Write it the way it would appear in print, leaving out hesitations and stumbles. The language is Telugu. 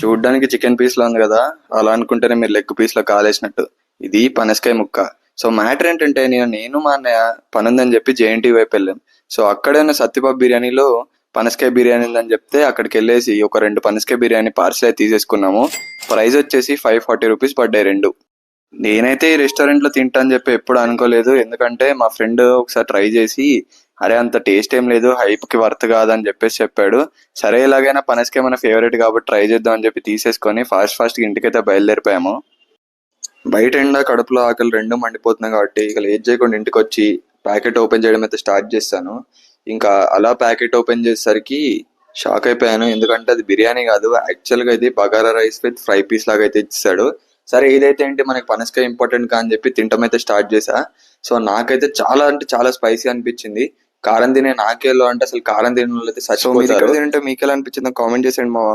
చూడ్డానికి చికెన్ పీస్ లా ఉంది కదా, అలా అనుకుంటేనే మీరు లెగ్ పీస్ లో కాలేసినట్టు. ఇది పనసకాయ ముక్క. సో మ్యాటర్ ఏంటంటే నేను మా అన్నయ్య పని ఉందని చెప్పి జేఎన్టీ వైపు వెళ్ళాం. సో అక్కడైనా సత్యబాబు బిర్యానీలో పనసకాయ బిర్యానీ ఉందని చెప్తే అక్కడికి వెళ్ళేసి ఒక 2 పనసకాయ బిర్యానీ పార్సల్ అయితే తీసేసుకున్నాము. ప్రైస్ వచ్చేసి 540 రూపీస్ పడ్డాయి 2. నేనైతే ఈ రెస్టారెంట్లో తింటా అని చెప్పి ఎప్పుడు అనుకోలేదు. ఎందుకంటే మా ఫ్రెండ్ ఒకసారి ట్రై చేసి అరే అంత టేస్ట్ ఏం లేదు, హైప్కి వర్త్ కాదని చెప్పేసి చెప్పాడు. సరే ఎలాగైనా పనసకాయ మన ఫేవరెట్ కాబట్టి ట్రై చేద్దాం అని చెప్పి తీసేసుకొని ఫాస్ట్గా ఇంటికైతే బయలుదేరిపోయాము. బయట ఎండ కడుపులో ఆకలి రెండు మండిపోతున్నాయి కాబట్టి ఇక లేట్ చేయకుండా ఇంటికి వచ్చి ప్యాకెట్ ఓపెన్ చేయడం అయితే స్టార్ట్ చేశాను. ఇంకా అలా ప్యాకెట్ ఓపెన్ చేసేసరికి షాక్ అయిపోయాను. ఎందుకంటే అది బిర్యానీ కాదు, యాక్చువల్గా ఇది bagara rice with fry piece లాగా అయితే ఇచ్చాడు. సరే ఏదైతే ఏంటి మనకి పనసకాయ ఇంపార్టెంట్ కా అని చెప్పి తింటం అయితే స్టార్ట్ చేశా. సో నాకైతే చాలా అంటే చాలా స్పైసీ అనిపించింది. కారం తినే నాకేలో అంటే అసలు కారం తినే వాళ్ళు అయితే చచ్చిపోతారు. మీకెలా అనిపించిందో కామెంట్ చేసేయండి మావా.